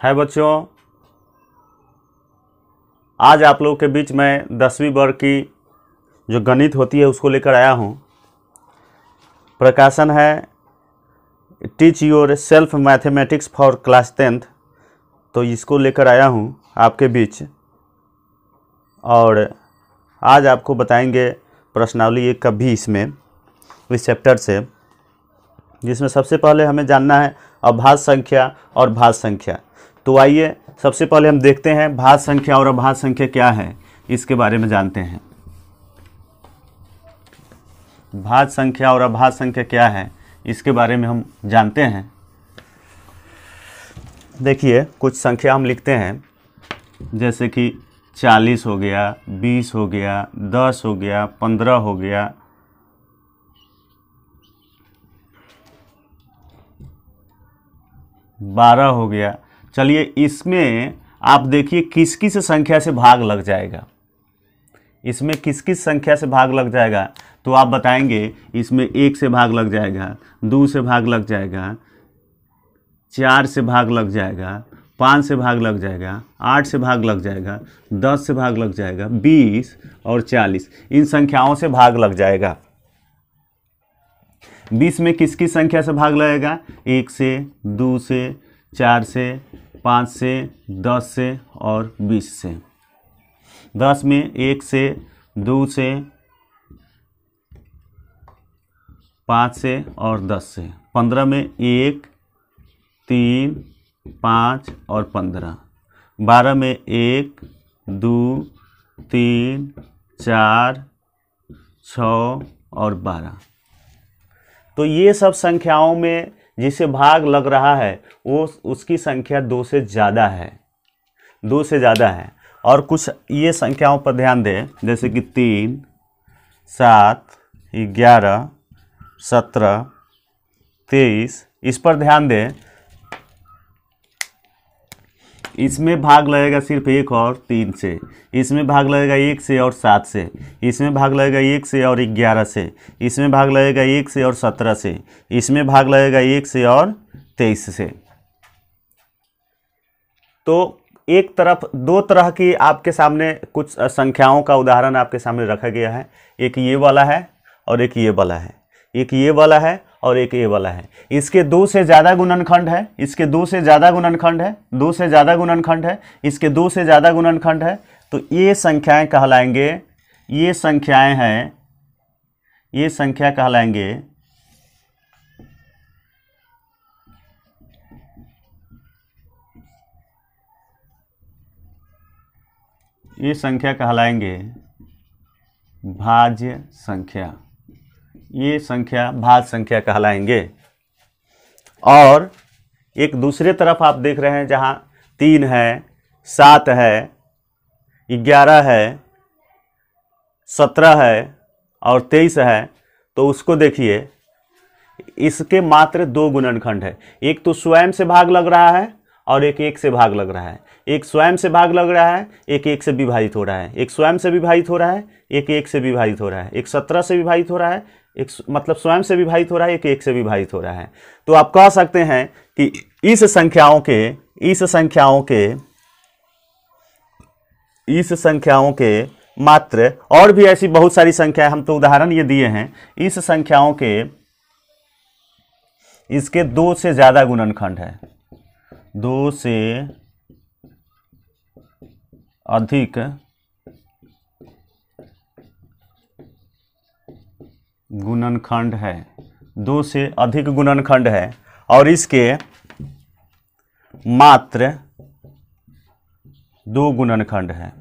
है बच्चों, आज आप लोगों के बीच में 10वीं वर्ग की जो गणित होती है उसको लेकर आया हूँ। प्रकाशन है teach your self mathematics for class 10th, तो इसको लेकर आया हूँ आपके बीच। और आज आपको बताएंगे प्रश्नावली 1 का 20 में इस चैप्टर से, जिसमें सबसे पहले हमें जानना है अभाज्य संख्या और भाज्य संख्या। तो आइए सबसे पहले हम देखते हैं भाज्य संख्या और अभाज्य संख्या क्या है, इसके बारे में जानते हैं। भाज्य संख्या और अभाज्य संख्या क्या है इसके बारे में हम जानते हैं। देखिए कुछ संख्या हम लिखते हैं, जैसे कि 40 हो गया, 20 हो गया, 10 हो गया, 15 हो गया, 12 हो गया। चलिए इसमें आप देखिए किस किस संख्या से भाग लग जाएगा, इसमें किस किस संख्या से भाग लग जाएगा। तो आप बताएंगे इसमें 1 से भाग लग जाएगा, 2 से भाग लग जाएगा, 4 से भाग लग जाएगा, 5 से भाग लग जाएगा, 8 से भाग लग जाएगा, 10 से भाग लग जाएगा, 20 और 40 इन संख्याओं से भाग लग जाएगा। 20 में किस किस संख्या से भाग लगेगा? 1 से, 2 से, 4 से, 5 से, 10 से और 20 से। 10 में 1 से, 2 से, 5 से और 10 से। 15 में 1, 3, 5 और 15। 12 में 1, 2, 3, 4, 6 और 12। तो ये सब संख्याओं में जिसे भाग लग रहा है वो उसकी संख्या 2 से ज़्यादा है, 2 से ज़्यादा है। और कुछ ये संख्याओं पर ध्यान दें, जैसे कि 3, 7, 11, 17, 23, इस पर ध्यान दें। इसमें भाग लगेगा सिर्फ 1 और 3 से, इसमें भाग लगेगा 1 से और 7 से, इसमें भाग लगेगा 1 से और 11 से, इसमें भाग लगेगा 1 से और 17 से, इसमें भाग लगेगा 1 से और 23 से। तो एक तरफ 2 तरह की आपके सामने कुछ संख्याओं का उदाहरण आपके सामने रखा गया है। एक ये वाला है और एक ये वाला है, एक ये वाला है और एक ये वाला है। इसके 2 से ज़्यादा गुणनखंड है, इसके 2 से ज़्यादा गुणनखंड है, 2 से ज़्यादा गुणनखंड है, इसके 2 से ज़्यादा गुणनखंड है। तो ये संख्याएं कहलाएंगे, ये संख्याएं हैं, ये संख्या कहलाएंगे ये संख्या कहलाएंगे भाज्य संख्या, ये संख्या भाज्य संख्या कहलाएंगे। और एक दूसरे तरफ आप देख रहे हैं जहाँ 3 है, 7 है, 11 है, 17 है और 23 है, तो उसको देखिए इसके मात्र 2 गुणनखंड है। एक तो स्वयं से भाग लग रहा है और एक 1 से भाग लग रहा है। एक स्वयं से भाग लग रहा है, एक 1 से विभाजित हो रहा है। एक स्वयं से विभाजित हो रहा है, एक 1 से विभाजित हो रहा है। एक 17 से विभाजित हो रहा है, एक मतलब स्वयं से विभाजित हो रहा है, एक 1 से विभाजित हो रहा है। तो आप कह सकते हैं कि इस संख्याओं के मात्र, और भी ऐसी बहुत सारी संख्याएं, हम तो उदाहरण ये दिए हैं। इस संख्याओं के इसके 2 से ज़्यादा गुणनखंड है, 2 से अधिक गुणनखंड है, 2 से अधिक गुणनखंड है और इसके मात्र 2 गुणनखंड है।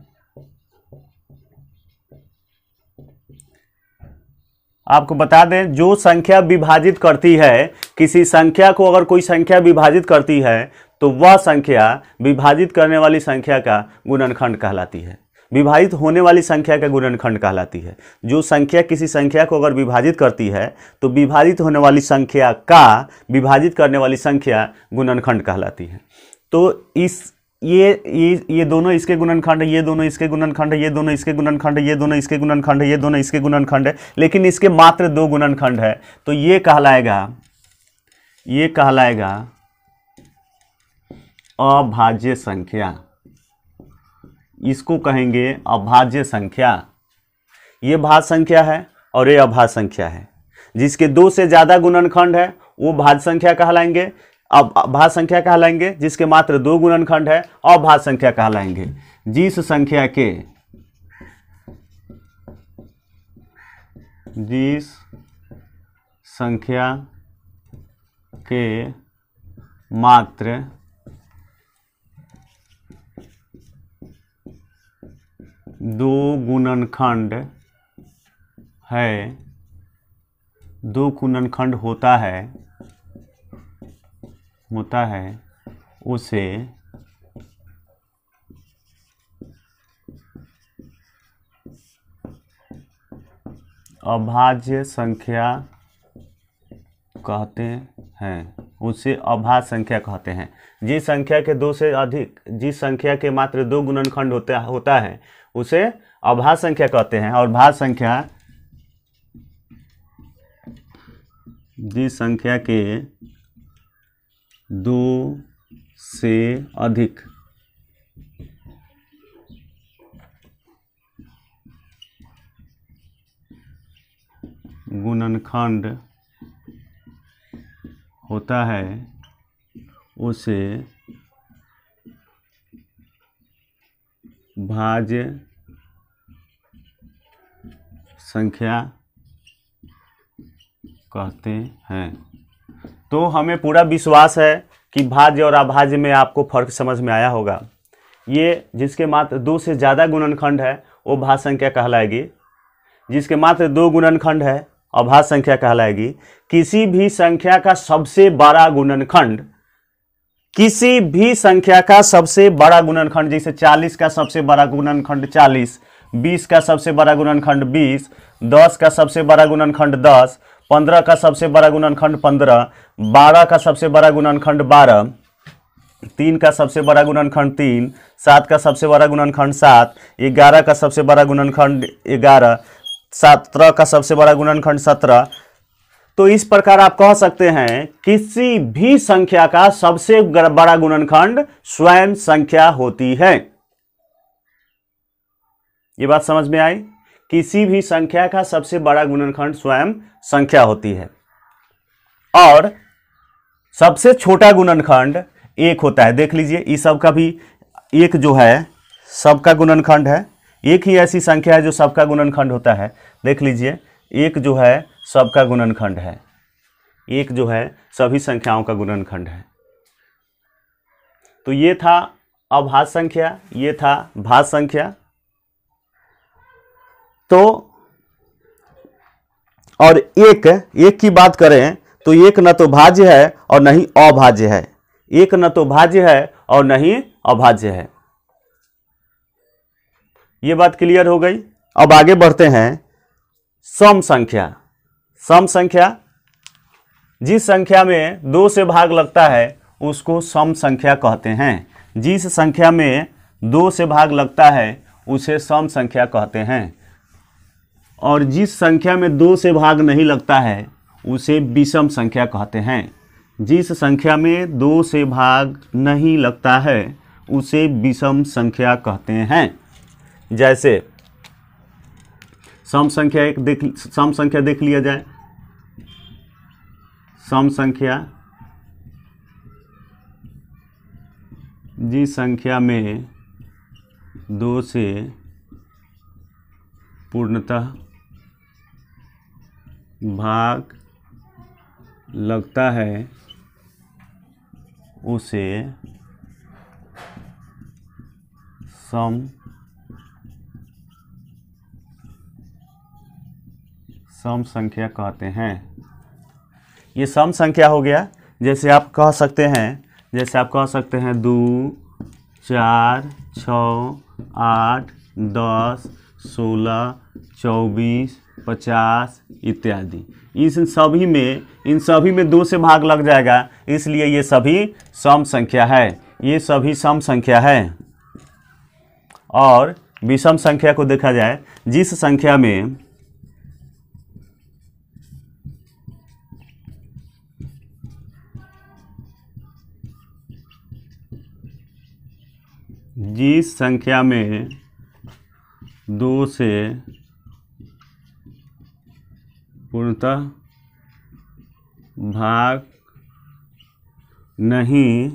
आपको बता दें, जो संख्या विभाजित करती है, किसी संख्या को अगर कोई संख्या विभाजित करती है तो वह संख्या विभाजित करने वाली संख्या का गुणनखंड कहलाती है, विभाजित होने वाली संख्या का गुणनखंड कहलाती है। जो संख्या किसी संख्या को अगर विभाजित करती है तो विभाजित होने वाली संख्या का विभाजित करने वाली संख्या गुणनखंड कहलाती है। तो ये दोनों इसके गुणनखंड है, ये दोनों इसके गुणनखंड है, ये दोनों इसके गुणनखंड है, ये दोनों इसके गुणनखंड है, ये दोनों इसके गुणनखंड है, लेकिन इसके मात्र 2 गुणनखंड है। तो ये कहलाएगा अभाज्य संख्या, इसको कहेंगे अभाज्य संख्या। ये भाज्य संख्या है और ये अभाज्य संख्या है। जिसके 2 से ज़्यादा गुणनखंड है वो भाज्य संख्या कहलाएंगे, अब भाज्य संख्या कहलाएंगे। जिसके मात्र 2 गुणनखंड है अभाज्य संख्या कहलाएंगे। जिस संख्या के मात्र 2 गुणनखंड है, 2 गुणनखंड होता है उसे अभाज्य संख्या कहते हैं, उसे अभाज्य संख्या कहते हैं। जिस संख्या के 2 से अधिक, जिस संख्या के मात्र 2 गुणनखंड होता है उसे अभाज्य संख्या कहते हैं। और भाज्य संख्या जिस संख्या के 2 से अधिक गुणनखंड होता है उसे भाज्य संख्या कहते हैं। तो हमें पूरा विश्वास है कि भाज्य और अभाज्य में आपको फर्क समझ में आया होगा। ये जिसके मात्र 2 से ज़्यादा गुणनखंड है वो भाज्य संख्या कहलाएगी। जिसके मात्र 2 गुणनखंड है अभाज्य संख्या कहलाएगी। किसी भी संख्या का सबसे बड़ा गुणनखंड, किसी भी संख्या का सबसे बड़ा गुणनखंड, जैसे 40 का सबसे बड़ा गुणनखंड 40, 20 का सबसे बड़ा गुणनखंड 20, 10 का सबसे बड़ा गुणनखंड 10, 15 का सबसे बड़ा गुणनखंड 15, 12 का सबसे बड़ा गुणनखंड 12, 3 का सबसे बड़ा गुणनखंड 3, 7 का सबसे बड़ा गुणनखंड 7, 11 का सबसे बड़ा गुणनखंड 11, 17 का सबसे बड़ा गुणनखंड 17। तो इस प्रकार आप कह सकते हैं किसी भी संख्या का सबसे बड़ा गुणनखंड स्वयं संख्या होती है। ये बात समझ में आई? किसी भी संख्या का सबसे बड़ा गुणनखंड स्वयं संख्या होती है। और सबसे छोटा गुणनखंड 1 होता है। देख लीजिए, इस सब का भी 1 जो है सबका गुणनखंड है। एक ही ऐसी संख्या है जो सबका गुणनखंड होता है। देख लीजिए, 1 जो है सबका गुणनखंड है, 1 जो है सभी संख्याओं का गुणनखंड है। तो ये था अभाज्य संख्या, ये था भाज्य संख्या। तो और एक की बात करें तो 1 न तो भाज्य है और न ही अभाज्य है। 1 न तो भाज्य है और न ही अभाज्य है। ये बात क्लियर हो गई। अब आगे बढ़ते हैं। सम संख्या। सम संख्या, जिस संख्या में 2 से भाग लगता है उसको सम संख्या कहते हैं। जिस संख्या में 2 से भाग लगता है उसे सम संख्या कहते हैं। और जिस संख्या में 2 से भाग नहीं लगता है उसे विषम संख्या कहते हैं। जिस संख्या में 2 से भाग नहीं लगता है उसे विषम संख्या कहते हैं। जैसे सम संख्या देख लिया जाए। सम संख्या जिस संख्या में 2 से पूर्णतः भाग लगता है उसे सम संख्या कहते हैं। ये सम संख्या हो गया। जैसे आप कह सकते हैं 2, 4, 6, 8, 10, 16, 24, 50 इत्यादि। इन सभी में 2 से भाग लग जाएगा, इसलिए ये सभी सम संख्या है। ये सभी सम संख्या है। और विषम संख्या को देखा जाए, जिस संख्या में जिस संख्या में 2 से पूर्णतः भाग नहीं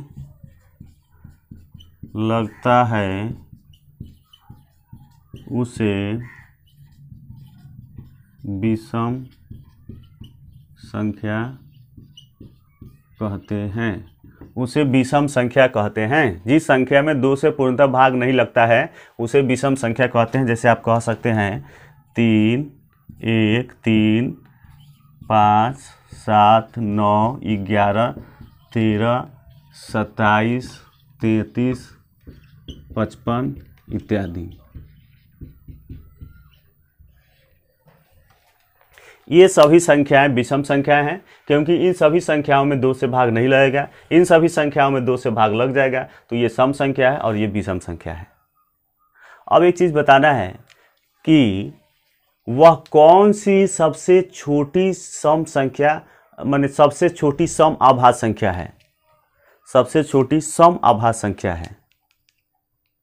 लगता है उसे विषम संख्या कहते हैं। उसे विषम संख्या कहते हैं। जिस संख्या में 2 से पूर्णतः भाग नहीं लगता है उसे विषम संख्या कहते हैं। जैसे आप कह सकते हैं 3, 1, 3, 5, 7, 9, 11, 13, 27, 33, 55 इत्यादि। ये सभी संख्याएं विषम संख्याएं हैं, क्योंकि इन सभी संख्याओं में 2 से भाग नहीं लगेगा। इन सभी संख्याओं में 2 से भाग लग जाएगा, तो ये सम संख्या है और ये विषम संख्या है। अब एक चीज़ बताना है कि वह कौन सी सबसे छोटी सम संख्या, माने सबसे छोटी सम आभाज्य संख्या है। सबसे छोटी सम आभाज्य संख्या है।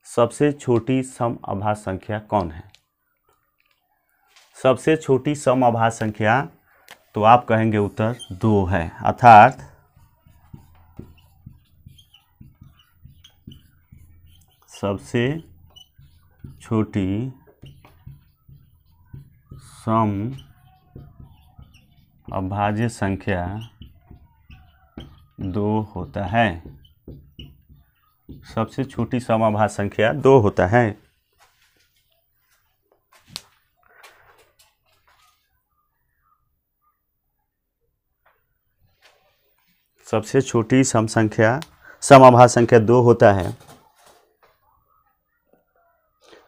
सबसे छोटी सम आभाज्य संख्या कौन है? सबसे छोटी सम आभाज्य संख्या, तो आप कहेंगे उत्तर 2 है। अर्थात सबसे छोटी सम अभाज्य संख्या 2 होता है। सबसे छोटी सम अभाज्य संख्या 2 होता है। सबसे छोटी सम अभाज्य संख्या 2 होता है।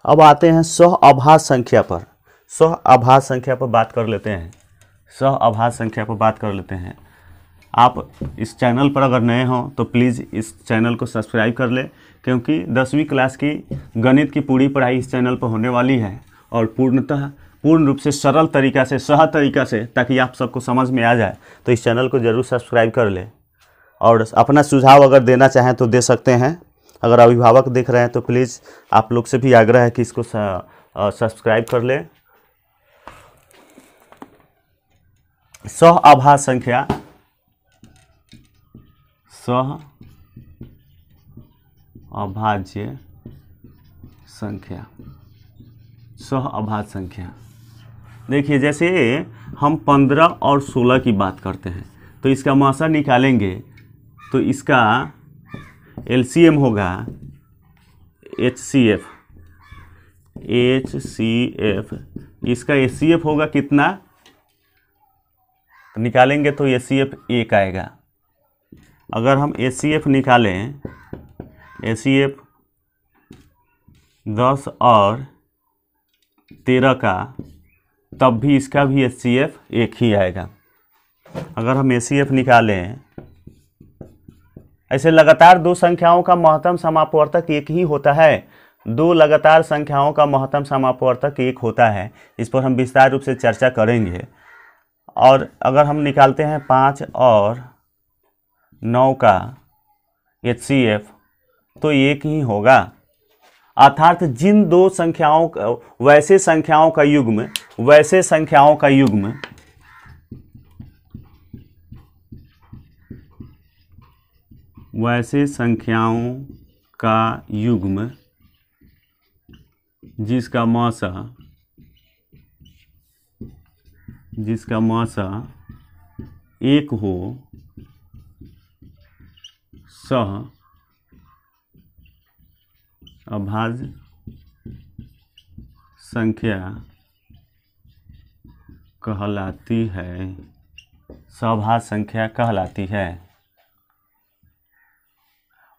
अब आते हैं सह अभाज्य संख्या पर। सह अभाज्य संख्या पर बात कर लेते हैं। सह अभाज्य संख्या पर बात कर लेते हैं। आप इस चैनल पर अगर नए हों तो प्लीज़ इस चैनल को सब्सक्राइब कर लें, क्योंकि 10वीं क्लास की गणित की पूरी पढ़ाई इस चैनल पर होने वाली है, और पूर्ण रूप से सरल तरीका से, सहज तरीका से, ताकि आप सबको समझ में आ जाए। तो इस चैनल को ज़रूर सब्सक्राइब कर लें, और अपना सुझाव अगर देना चाहें तो दे सकते हैं। अगर अभिभावक देख रहे हैं तो प्लीज़ आप लोग से भी आग्रह है कि इसको सब्सक्राइब कर लें। सह अभाज्य संख्या, सह अभाज्य संख्या, सह अभाज्य संख्या। देखिए, जैसे हम 15 और 16 की बात करते हैं, तो इसका मौसा निकालेंगे तो इसका एलसीएम होगा HCF। इसका HCF होगा कितना? तो निकालेंगे तो HCF 1 आएगा। अगर हम HCF निकालें, HCF 10 और 13 का, तब भी इसका भी HCF 1 ही आएगा। अगर हम HCF निकालें, ऐसे लगातार 2 संख्याओं का महत्तम समापवर्तक 1 ही होता है। 2 लगातार संख्याओं का महत्तम समापवर्तक 1 होता है। इस पर हम विस्तार रूप से चर्चा करेंगे। और अगर हम निकालते हैं 5 और 9 का HCF, तो 1 ही होगा। अर्थात जिन 2 संख्याओं का, वैसे संख्याओं का युग्म, वैसे संख्याओं का युग्म वैसे संख्याओं का युग्म जिसका मौसा 1 हो, सह अभाज्य संख्या कहलाती है। सहअभाज्य संख्या कहलाती है।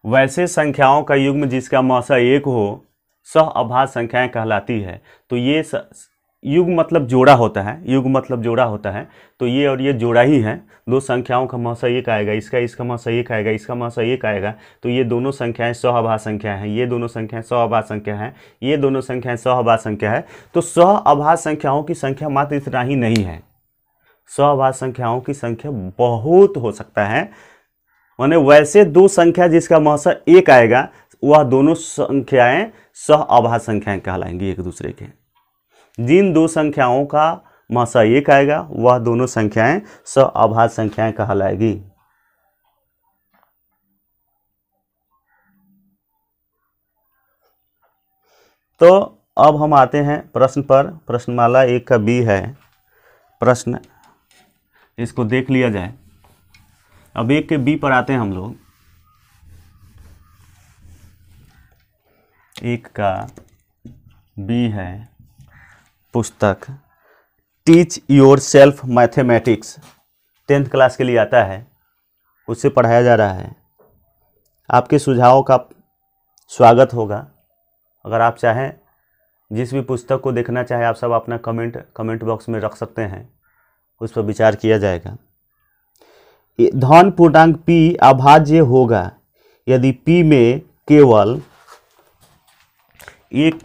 वैसे संख्याओं का युग्म जिसका मौसा 1 हो, सहअभाज्य संख्याएं कहलाती है। तो ये युग्म मतलब जोड़ा होता है। युग्म मतलब जोड़ा होता है। तो ये और ये जोड़ा ही है। 2 संख्याओं का मौसा 1 आएगा, इसका मौसा 1 आएगा, इसका मौसा 1 आएगा। तो ये दोनों संख्याएं सहअभाज्य संख्या हैं। ये दोनों संख्याएं सहअभाज्य संख्या हैं। ये दोनों संख्याएं सहअभाज्य संख्या है। तो सहअभाज्य संख्याओं की संख्या मात्र इतना ही नहीं है। सहअभाज्य संख्याओं की संख्या बहुत हो सकता है। माने वैसे 2 संख्या जिसका मौसा 1 आएगा, वह दोनों संख्याएं सह अभाज्य संख्याएं कहलाएंगी एक दूसरे के। जिन दो संख्याओं का महसा 1 आएगा वह दोनों संख्याएं सह अभाज्य संख्याएं कहलाएगी। तो अब हम आते हैं प्रश्न पर। प्रश्नमाला 1 का बी है प्रश्न, इसको देख लिया जाए। अब 1 के बी पर आते हैं हम लोग। 1 का बी है पुस्तक teach your self mathematics, 10th class के लिए आता है, उससे पढ़ाया जा रहा है। आपके सुझावों का स्वागत होगा। अगर आप चाहें जिस भी पुस्तक को देखना चाहे आप सब अपना कमेंट बॉक्स में रख सकते हैं, उस पर विचार किया जाएगा। धन पूर्णांक p अभाज्य होगा यदि p में केवल एक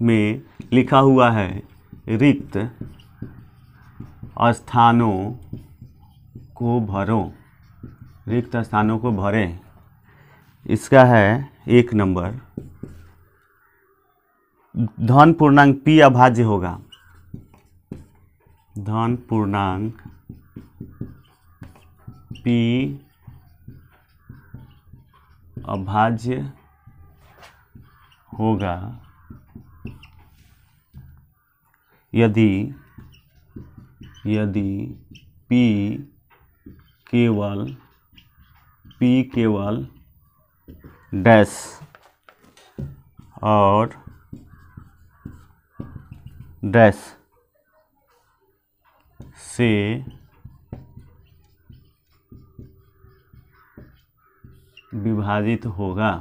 में लिखा हुआ है रिक्त स्थानों को भरो, रिक्त स्थानों को भरें। इसका है 1 नंबर। धन पूर्णांक p अभाज्य होगा, धन पूर्णांक p अभाज्य होगा यदि p केवल डैश और डैश से विभाजित होगा।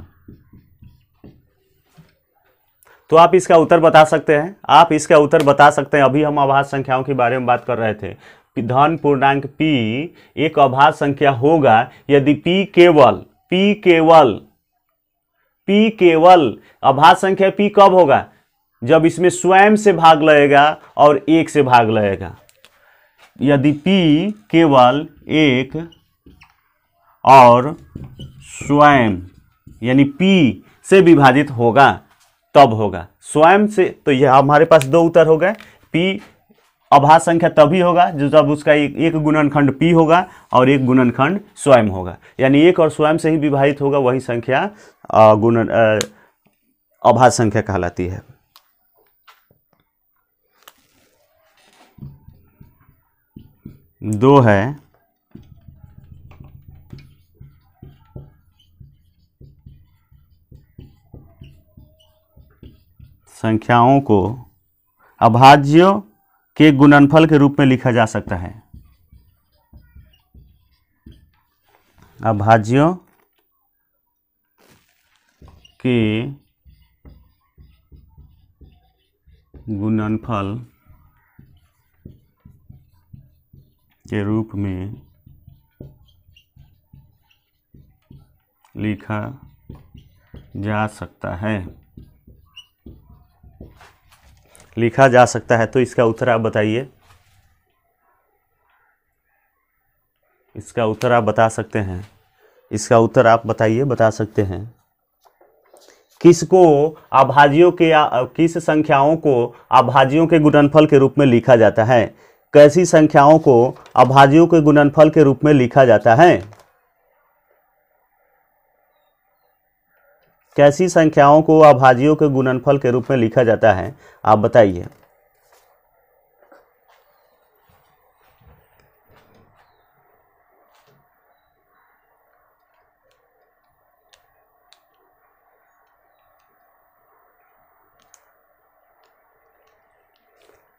तो आप इसका उत्तर बता सकते हैं, आप इसका उत्तर बता सकते हैं। अभी हम अभाज्य संख्याओं के बारे में बात कर रहे थे। धन पूर्णांक p एक अभाज्य संख्या होगा यदि p केवल अभाज्य संख्या p कब होगा? जब इसमें स्वयं से भाग लगेगा और 1 से भाग लगेगा। यदि p केवल 1 और स्वयं यानी p से विभाजित होगा तब होगा। स्वयं से, तो यह हमारे पास 2 उत्तर हो गए। p अभाज्य संख्या तभी होगा जो जब उसका एक गुणनखंड p होगा और एक गुणनखंड स्वयं होगा, यानी 1 और स्वयं से ही विभाजित होगा, वही संख्या अभाज्य संख्या कहलाती है। दो है संख्याओं को अभाज्यों के गुणनफल के रूप में लिखा जा सकता है। अभाज्यों के गुणनफल के रूप में लिखा जा सकता है, लिखा जा सकता है। तो इसका उत्तर आप बताइए, इसका उत्तर आप बता सकते हैं, इसका उत्तर आप बताइए, बता सकते हैं। किसको अभाज्यों के किस संख्याओं को अभाज्यों के गुणनफल के रूप में लिखा जाता है? कैसी संख्याओं को अभाज्यों के गुणनफल के रूप में लिखा जाता है? कैसी संख्याओं को अभाज्यों के गुणनफल के रूप में लिखा जाता है, आप बताइए।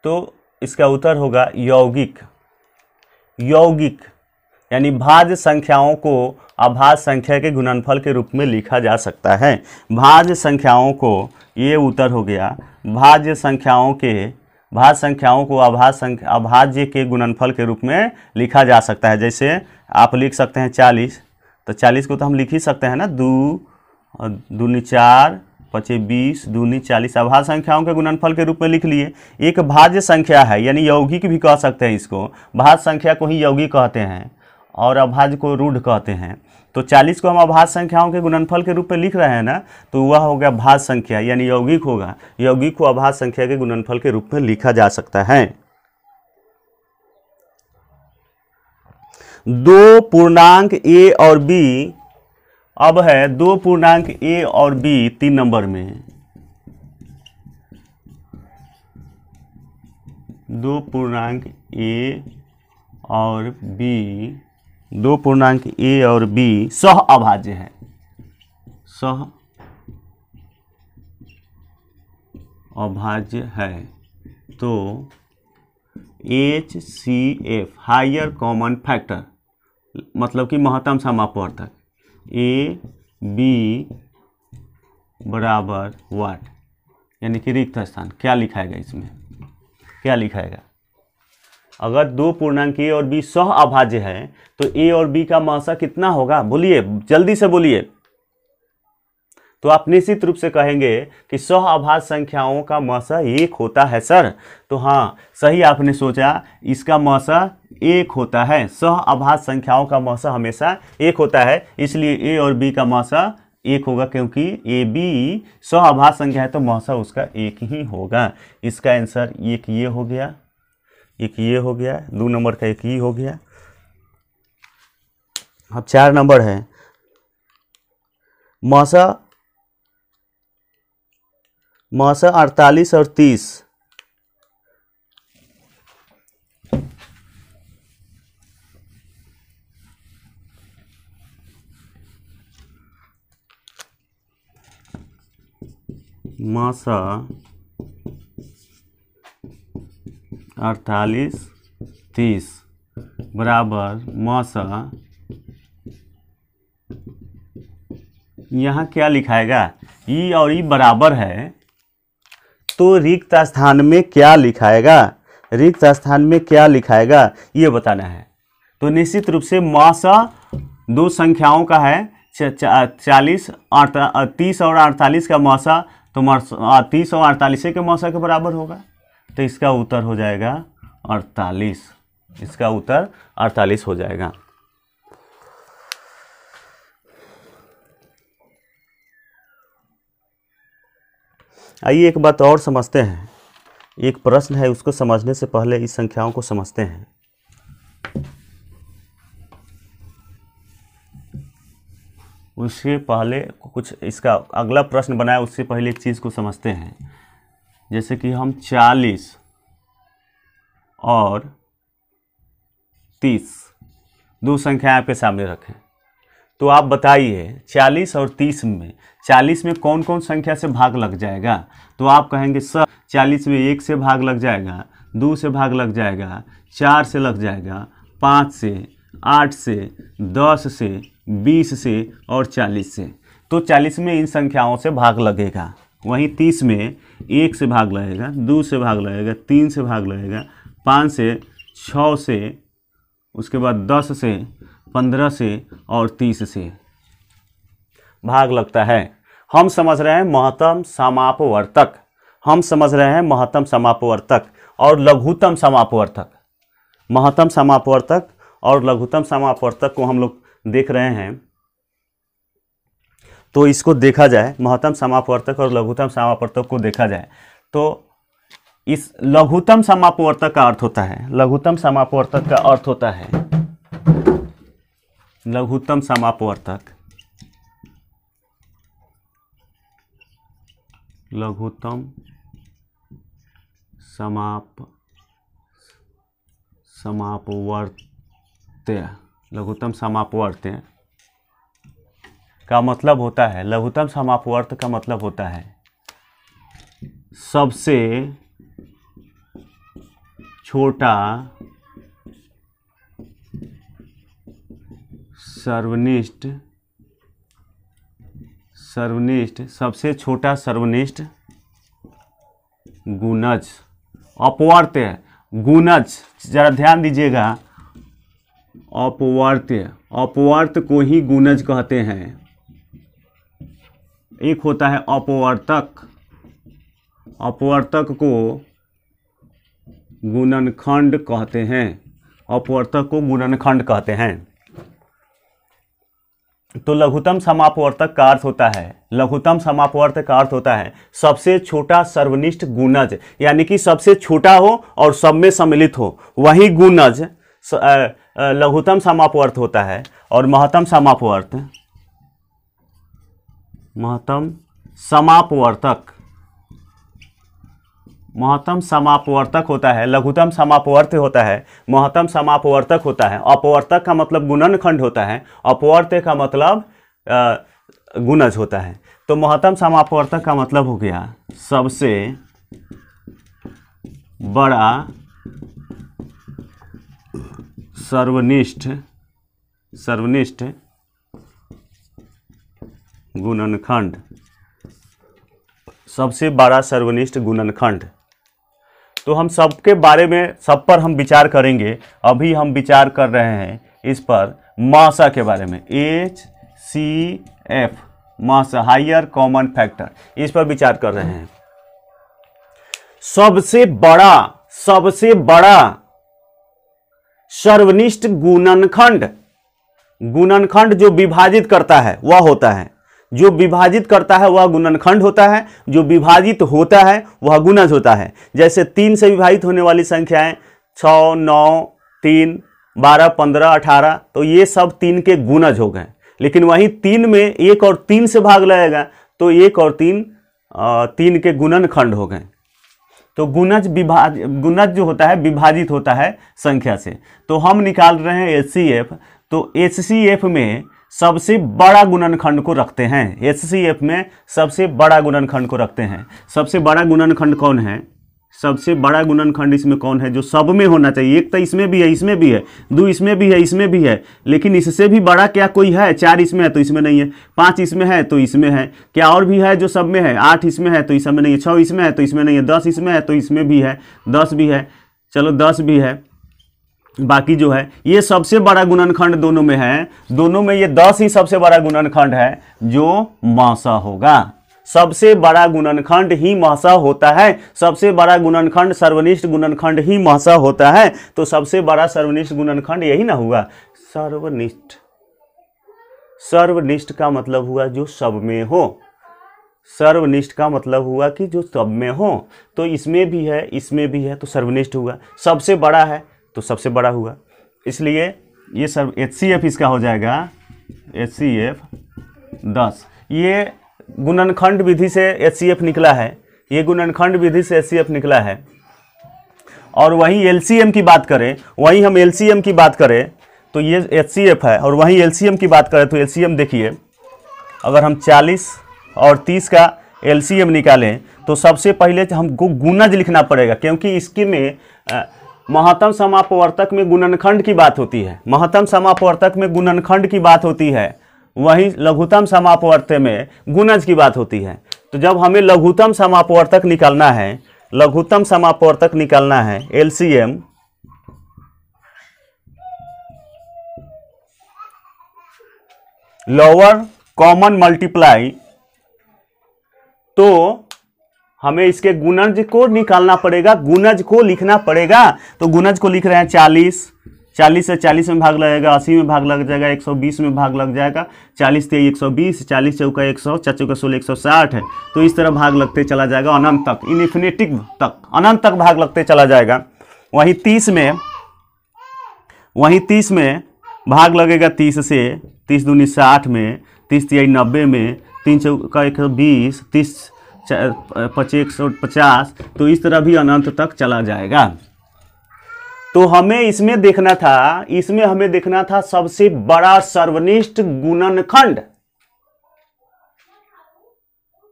तो इसका उत्तर होगा यौगिक। यौगिक यानी भाज्य संख्याओं को अभाज्य संख्या के गुणनफल के रूप में लिखा जा सकता है। भाज्य संख्याओं को, ये उत्तर हो गया, भाज्य संख्याओं को अभाज्य के गुणनफल के रूप में लिखा जा सकता है। जैसे आप लिख सकते हैं 40, तो 40 को तो हम लिख ही सकते हैं ना, 2 दूनी 4 5 20 दूनी 40, अभाज्य संख्याओं के गुणनफल के रूप में लिख लिए। एक भाज्य संख्या है यानी यौगिक भी कह सकते हैं इसको, भाज्य संख्या को ही यौगिक कहते हैं। और अभाज्य को रूढ़ कहते हैं। तो 40 को हम अभाज्य संख्याओं के गुणनफल के रूप में लिख रहे हैं ना, तो वह हो गया भाज्य संख्या यानी यौगिक होगा। यौगिक को अभाज्य संख्या के गुणनफल के रूप में लिखा जा सकता है। 2 पूर्णांक a और b, अब है 2 पूर्णांक a और b 3 नंबर में। 2 पूर्णांक a और b, 2 पूर्णांक a और b सह अभाज्य है। सह अभाज्य है तो HCF हायर कॉमन फैक्टर मतलब कि महत्तम समापवर्तक A B बराबर वाट, यानी कि रिक्त स्थान। क्या लिखाएगा इसमें, क्या लिखाएगा? अगर 2 पूर्णांक a और b सह अभाज्य है तो a और b का मासा कितना होगा? बोलिए, जल्दी से बोलिए। तो आप निश्चित रूप से कहेंगे कि सह अभाज्य संख्याओं का मासा 1 होता है सर। तो हाँ, सही आपने सोचा, इसका मासा 1 होता है। सह अभाज्य संख्याओं का मासा हमेशा 1 होता है, इसलिए a और b का मासा 1 होगा, क्योंकि ए बी सह अभाज्य संख्या है तो मासा उसका 1 ही होगा। इसका आंसर एक ये हो गया, एक ये हो गया, 2 नंबर का एक ये हो गया। अब 4 नंबर है मासा 48 और 30। मासा 48 30 बराबर मासा, यहाँ क्या लिखाएगा? ई और ई बराबर है तो रिक्त स्थान में क्या लिखाएगा? रिक्त स्थान में क्या लिखाएगा ये बताना है। तो निश्चित रूप से मासा 2 संख्याओं का है, 30 और 48 का मासा, तो 30 और 48 के मासा के बराबर होगा। तो इसका उत्तर हो जाएगा 48, इसका उत्तर 48 हो जाएगा। आइए एक बात और समझते हैं। एक प्रश्न है, उसको समझने से पहले इस संख्याओं को समझते हैं। उससे पहले कुछ इसका अगला प्रश्न बनाया, उससे पहले एक चीज़ को समझते हैं। जैसे कि हम 40 और 30 2 संख्याएं आपके सामने रखें, तो आप बताइए 40 और 30 में 40 में कौन कौन संख्या से भाग लग जाएगा? तो आप कहेंगे सर 40 में 1 से भाग लग जाएगा, 2 से भाग लग जाएगा, 4 से लग जाएगा, 5 से, 8 से, 10 से, 20 से और 40 से। तो 40 में इन संख्याओं से भाग लगेगा। वहीं 30 में 1 से भाग लगेगा, 2 से भाग लगेगा, 3 से भाग लगेगा, 5 से, 6 से, उसके बाद 10 से, 15 से और 30 से भाग लगता है। हम समझ रहे हैं महत्तम समापवर्तक, हम समझ रहे हैं महत्तम समापवर्तक और लघुत्तम समापवर्तक। महत्तम समापवर्तक और लघुत्तम समापवर्तक को हम लोग देख रहे हैं। तो इसको देखा जाए, महत्तम समापवर्तक और लघुत्तम समापवर्तक को देखा जाए तो इस लघुत्तम समापवर्तक का अर्थ होता है, लघुत्तम समापवर्तक का अर्थ होता है, लघुत्तम समापवर्तक, लघुत्तम समापवर्त्य, लघुत्तम समापवर्त्य का मतलब होता है, लघुत्तम समापवर्त्य का मतलब होता है सबसे छोटा सर्वनिष्ठ, सबसे छोटा सर्वनिष्ठ गुणज, अपवर्त्य गुणज, जरा ध्यान दीजिएगा, अपवर्त्य को ही गुणज कहते हैं। एक होता है अपवर्तक, अपवर्तक को गुणनखंड कहते हैं, अपवर्तक को गुणनखंड कहते हैं। तो लघुत्तम समापवर्तक का अर्थ होता है, लघुत्तम समापवर्तक का अर्थ होता है सबसे छोटा सर्वनिष्ठ गुणज, यानी कि सबसे छोटा हो और सब में सम्मिलित हो, वही गुणज लघुत्तम समापवर्त होता है। और महत्तम समापवर्त, महत्तम समापवर्तक, महत्तम समापवर्तक होता है, लघुत्तम समापवर्त होता है, महत्तम समापवर्तक होता है। अपवर्तक का मतलब गुणनखंड होता है, अपवर्त का मतलब गुणज होता है। तो महत्तम समापवर्तक का मतलब हो गया सबसे बड़ा सर्वनिष्ठ गुणनखंड, सबसे बड़ा सर्वनिष्ठ गुणनखंड। तो हम सबके बारे में, सब पर हम विचार करेंगे। अभी हम विचार कर रहे हैं इस पर मासा के बारे में, HCF मासा, हायर कॉमन फैक्टर, इस पर विचार कर रहे हैं। सबसे बड़ा सर्वनिष्ठ गुणनखंड, गुणनखंड जो विभाजित करता है वह होता है, जो विभाजित करता है वह गुणनखंड होता है, जो विभाजित होता है वह गुणज होता है। जैसे 3 से विभाजित होने वाली संख्याएं 6, 9, 3, 12, 15, 18, तो ये सब 3 के गुणज हो गए। लेकिन वहीं 3 में 1 और 3 से भाग लगेगा तो 1 और 3 के गुणनखंड हो गए। तो गुणज जो होता है विभाजित होता है संख्या से। तो हम निकाल रहे हैं HCF, तो HCF में सबसे बड़ा गुणनखंड को रखते हैं, HCF में सबसे बड़ा गुणनखंड को रखते हैं। सबसे बड़ा गुणनखंड कौन है? सबसे बड़ा गुणनखंड इसमें कौन है जो सब में होना चाहिए? एक तो इसमें भी है, इसमें भी है, 2 इसमें भी है, इसमें भी है, लेकिन इससे भी बड़ा क्या कोई है? 4 इसमें है तो इसमें नहीं है, 5 इसमें है तो इसमें है, क्या और भी है जो सब में है? 8 इसमें है तो इसमें नहीं है, 6 इसमें है तो इसमें नहीं है, 10 इसमें है तो इसमें भी है, 10 भी है, चलो 10 भी है, बाकी जो है ये सबसे बड़ा गुणनखंड दोनों में है। दोनों में ये 10 ही सबसे बड़ा गुणनखंड है जो मासा होगा। सबसे बड़ा गुणनखंड ही महसा होता है, सबसे बड़ा गुणनखंड सर्वनिष्ठ गुणनखंड ही महसा होता है। तो सबसे बड़ा सर्वनिष्ठ गुणनखंड यही ना हुआ, सर्वनिष्ठ। सर्वनिष्ठ का मतलब हुआ जो सब में हो, सर्वनिष्ठ का मतलब हुआ कि जो सब में हो। तो इसमें भी है, इसमें भी है, तो सर्वनिष्ठ हुआ। सबसे बड़ा है तो सबसे बड़ा हुआ, इसलिए ये सर्व HCF इसका हो जाएगा HCF 10। ये गुणनखंड विधि से HCF निकला है, ये गुणनखंड विधि से HCF निकला है। और वहीं LCM की बात करें, वहीं हम LCM की बात करें तो ये HCF है, और वहीं LCM की बात करें तो LCM देखिए, अगर हम 40 और 30 का LCM निकालें तो सबसे पहले हमको गुणज लिखना पड़ेगा, क्योंकि इसके में महत्तम समापवर्तक में गुणनखंड की बात होती है, महत्तम समापवर्तक में गुणनखंड की बात होती है, वहीं लघुत्तम समापवर्तक में गुणज की बात होती है। तो जब हमें लघुत्तम समापवर्तक निकालना है, लघुत्तम समापवर्तक निकालना है LCM, लोअर कॉमन मल्टीप्लाई, तो हमें इसके गुणज को निकालना पड़ेगा, गुणज को लिखना पड़ेगा। तो गुणज को लिख रहे हैं 40, 40 से 40 में भाग लगेगा, 80 में भाग लग जाएगा, 120 में भाग लग जाएगा, 40 से 120, 40 चौका 100, 4 चौका 16, 160 है। तो इस तरह भाग लगते चला जाएगा अनंत तक, इन्फिनिटी तक, अनंत तक भाग लगते चला जाएगा। वहीं 30 में भाग लगेगा 30 से, 30 दूनी 60 में, 30 तिहाई 90 में, 3 चौका 120, 30 5 150, तो इस तरह भी अनंत तक चला जाएगा। तो हमें इसमें देखना था, इसमें हमें देखना था सबसे बड़ा सर्वनिष्ठ गुणनखंड।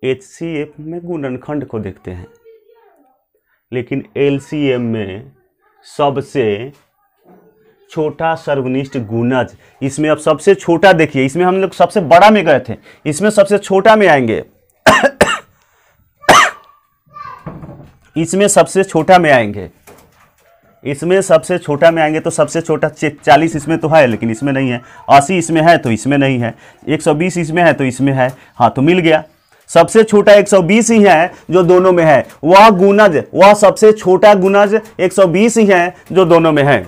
HCF में गुणनखंड को देखते हैं, लेकिन LCM में सबसे छोटा सर्वनिष्ठ गुणज। इसमें अब सबसे छोटा देखिए, इसमें हम लोग सबसे बड़ा में गए थे, इसमें सबसे छोटा में आएंगे, इसमें सबसे छोटा में आएंगे, इसमें सबसे छोटा में आएंगे। तो सबसे छोटा 40 इसमें तो है, लेकिन इसमें नहीं है, 80 इसमें है तो इसमें नहीं है, 120 इसमें है तो इसमें है, हाँ तो मिल गया। सबसे छोटा 120 ही है जो दोनों में है, वह गुणज, वह सबसे छोटा गुणज 120 ही है जो दोनों में है।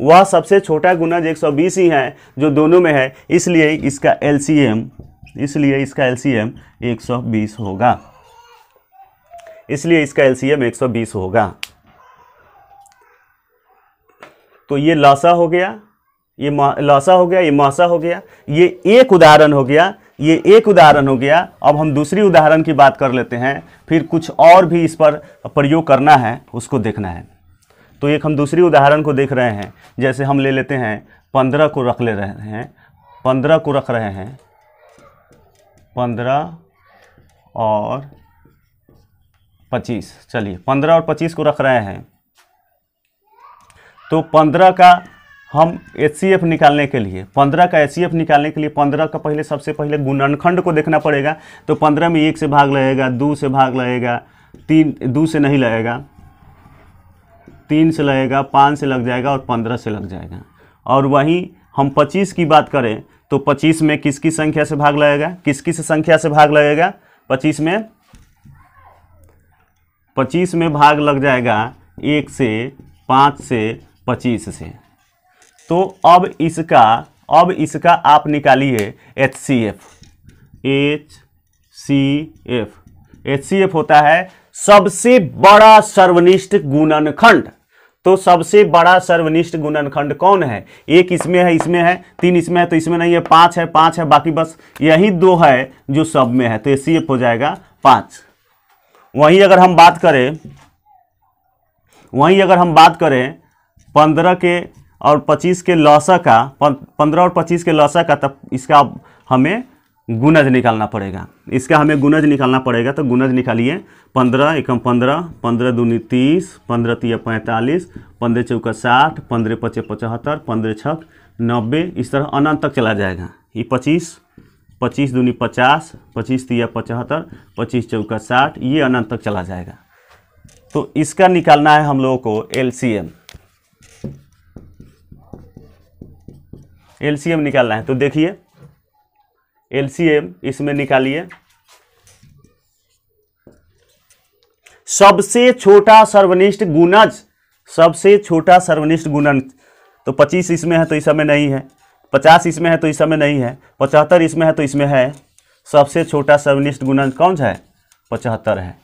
वह सबसे छोटा गुणज 120 ही है जो दोनों में है, इसलिए इसका एलसीएम 120 होगा। इसलिए इसका एलसीएम 120 होगा। तो ये लसा हो गया, ये लसा हो गया, ये मासा हो गया, ये एक उदाहरण हो गया, ये एक उदाहरण हो गया। अब हम दूसरी उदाहरण की बात कर लेते हैं, फिर कुछ और भी इस पर प्रयोग करना है, उसको देखना है। तो एक हम दूसरी उदाहरण को देख रहे हैं, जैसे हम ले लेते हैं 15 को रख ले रहे हैं, 15 को रख रहे हैं, 15 और 25, चलिए 15 और 25 को रख रहे हैं। तो 15 का हम एचसीएफ निकालने के लिए 15 का एचसीएफ निकालने के लिए 15 का पहले सबसे पहले गुणनखंड को देखना पड़ेगा। तो 15 में 1 से भाग लगेगा, 2 से भाग लगेगा, 3 2 से नहीं लगेगा, 3 से लगेगा, 5 से लग जाएगा और 15 से लग जाएगा। और वहीं हम 25 की बात करें तो 25 में किसकी संख्या से भाग लगेगा, किसकी संख्या से भाग लगेगा, 25 में भाग लग जाएगा 1 से, 5 से, 25 से। तो अब इसका आप निकालिए एचसीएफ। एचसीएफ होता है सबसे बड़ा सर्वनिष्ठ गुणनखंड। तो सबसे बड़ा सर्वनिष्ठ गुणनखंड कौन है? एक इसमें है, इसमें है, 3 इसमें है तो इसमें नहीं है, 5 है, बाकी बस यही 2 है जो सब में है, तो एचसीएफ हो जाएगा 5। वहीं अगर हम बात करें 15 के और 25 के लौसा का, 15 और 25 के लौसा का, तब इसका हमें गुणज निकालना पड़ेगा। तो गुणज निकालिए। 15 एकम 15, 15 दूनी 30, 15 तिया 45, 15 चौका 60, 15 पचे 75, 15 छक 90, इस तरह अनंत तक चला जाएगा। ये 25 दूनी 50, 25 तिया 75, 25 चौका 60, ये अनंत तक चला जाएगा। तो इसका निकालना है हम लोगों को एलसीएम निकालना है। तो देखिए एलसीएम इसमें निकालिए। सबसे छोटा सर्वनिष्ठ गुणज, तो 25 इसमें है तो इस समय नहीं है, 50 इसमें है तो इस समय नहीं है, 75 इसमें है तो इसमें है। सबसे छोटा सर्वनिष्ठ गुणज कौन सा है? 75 है।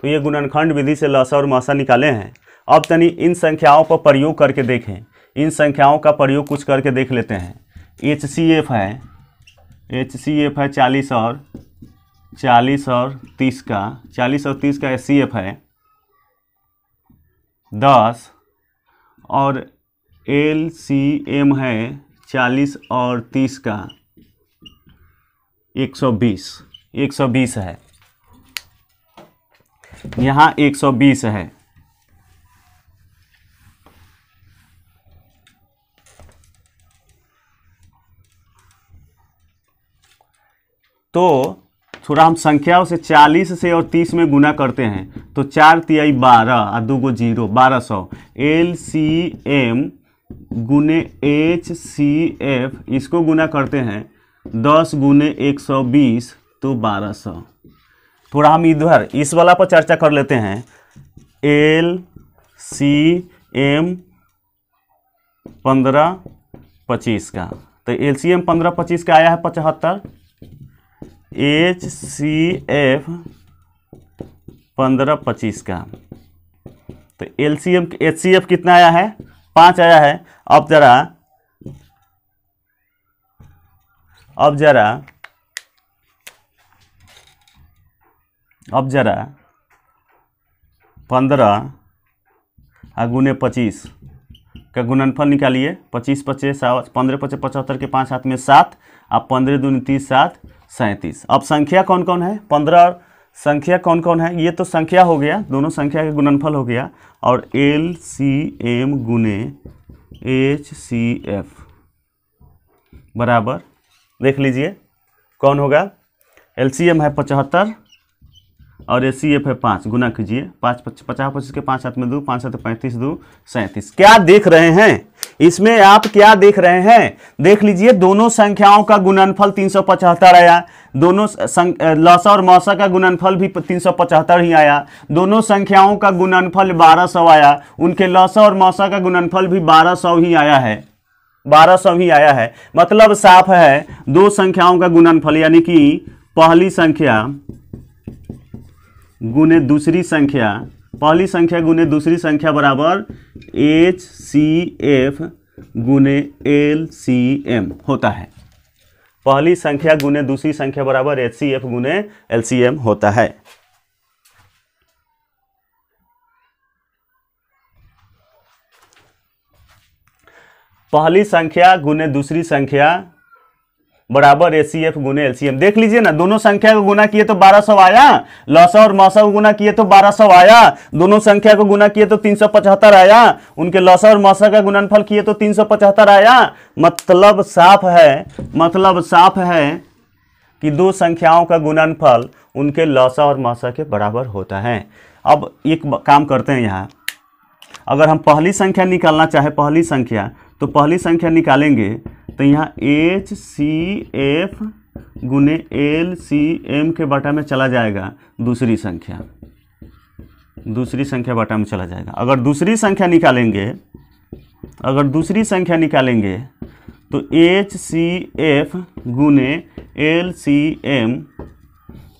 तो ये गुणनखंड विधि से लसा और मासा निकाले हैं। अब तनी इन संख्याओं पर प्रयोग करके देखें, इन संख्याओं का प्रयोग कुछ करके देख लेते हैं। एचसीएफ है 40 और 30 का, 40 और 30 का एचसीएफ है 10 और एलसीएम है 40 और 30 का 120 है। यहाँ 120 है। तो थोड़ा हम संख्याओं से 40 से और 30 में गुना करते हैं। तो 4 तिहाई 12 और 2 को 0, 1200। एलसीएम गुने एचसीएफ, इसको गुना करते हैं 10 गुने 120 तो 1200। थोड़ा हम इधर इस वाला पर चर्चा कर लेते हैं। एलसीएम 15-25 का, तो एलसीएम 15-25 का आया है 75। एचसीएफ 15-25 का, तो एलसीएम एचसीएफ कितना आया है? 5 आया है। अब जरा 15 गुने 25 का गुणनफल निकालिए। 25 पचे 15 पचे 75 के 5 हाथ में 7, अब 15 दूनी 30, 7 37। अब संख्या कौन कौन है? 15 और संख्या कौन कौन है? ये तो संख्या हो गया, दोनों संख्या का गुणनफल हो गया। और एलसीएम गुने एचसीएफ बराबर, देख लीजिए कौन होगा। एलसीएम है 75 और एचसीएफ है 5, गुना कीजिए। 5 50 25 के 5 हाथ में 2, 5 7 35, 2 37। क्या देख रहे हैं? इसमें आप क्या देख रहे हैं, देख लीजिए दोनों संख्याओं का गुणनफल 375 आया, दोनों लसा और मौसा का गुणनफल भी 375 ही आया, दोनों संख्याओं का गुणनफल 1200 आया, उनके लसा और मौसा का गुणनफल भी 1200 ही आया है, 1200 ही आया है। मतलब साफ है दो संख्याओं का गुणनफल यानी कि पहली संख्या गुने दूसरी संख्या, पहली संख्या गुने दूसरी संख्या बराबर HCF गुने LCM होता है। पहली संख्या गुने दूसरी संख्या बराबर HCF गुने LCM होता है। पहली संख्या गुने दूसरी संख्या बराबर HCF गुने LCM। देख लीजिए ना, दोनों संख्या को गुना किए तो 1200 आया, लसा और मौसा को गुना किए तो 1200 आया, दोनों संख्या को गुना किए तो 375 आया, उनके लसा और मौसा का गुणनफल किए तो 375 आया। मतलब साफ है कि दो संख्याओं का गुणनफल उनके लसा और मौसा के बराबर होता है। अब एक काम करते हैं, यहाँ अगर हम पहली संख्या निकालना चाहे पहली संख्या, तो पहली संख्या निकालेंगे तो यहाँ HCF गुने LCM के बटा में चला जाएगा दूसरी संख्या बटा में चला जाएगा। अगर दूसरी संख्या निकालेंगे तो HCF गुने LCM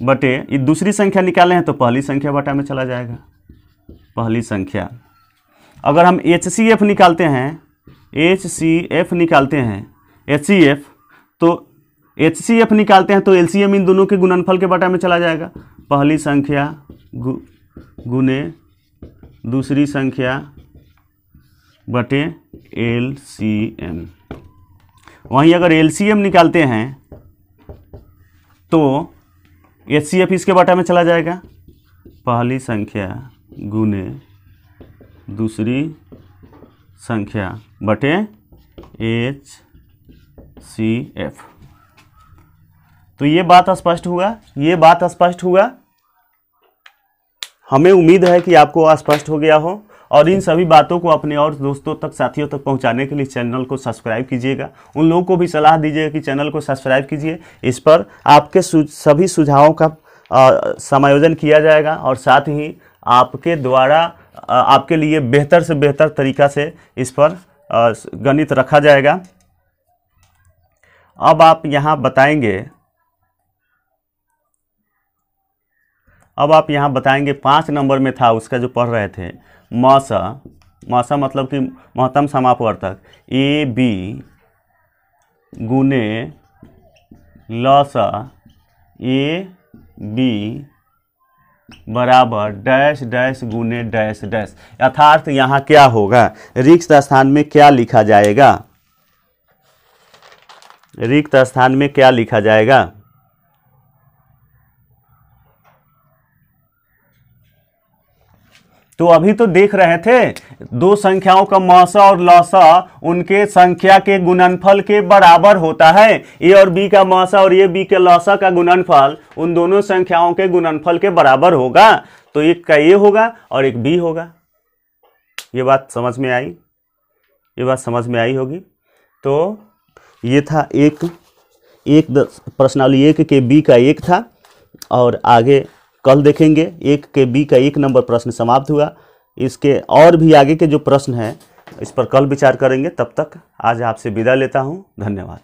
बटे, ये दूसरी संख्या निकाले हैं तो पहली संख्या बटा में चला जाएगा पहली संख्या। अगर हम HCF निकालते हैं तो LCM इन दोनों के गुणनफल के बटा में चला जाएगा, पहली संख्या गुने दूसरी संख्या बटे LCM। वहीं अगर LCM निकालते हैं तो HCF इसके बटा में चला जाएगा, पहली संख्या गुने दूसरी संख्या बटे HCF। तो ये बात स्पष्ट हुआ, हमें उम्मीद है कि आपको स्पष्ट हो गया हो। और इन सभी बातों को अपने और दोस्तों तक, साथियों तक पहुंचाने के लिए चैनल को सब्सक्राइब कीजिएगा। उन लोगों को भी सलाह दीजिएगा कि चैनल को सब्सक्राइब कीजिए। इस पर आपके सभी सुझावों का समायोजन किया जाएगा और साथ ही आपके द्वारा आपके लिए बेहतर से बेहतर तरीका से इस पर गणित रखा जाएगा। अब आप यहाँ बताएंगे 5 नंबर में था उसका जो पढ़ रहे थे, मौसा मतलब कि महत्तम समापवर्तक AB गुने लसा AB बराबर डैश डैश गुने डैश डैश। अर्थात यहाँ क्या होगा, रिक्त स्थान में क्या लिखा जाएगा, तो अभी तो देख रहे थे दो संख्याओं का मौसा और लौसा उनके संख्या के गुणनफल के बराबर होता है। ए और बी का मौसा और ये बी के लौसा का गुणनफल उन दोनों संख्याओं के गुणनफल के बराबर होगा। तो एक का ए होगा और एक बी होगा। ये बात समझ में आई होगी। तो ये था एक प्रश्नावली 1 के बी का 1 था और आगे कल देखेंगे 1 के बी का 1 नंबर प्रश्न समाप्त हुआ। इसके और भी आगे के जो प्रश्न हैं इस पर कल विचार करेंगे। तब तक आज आपसे विदा लेता हूं। धन्यवाद।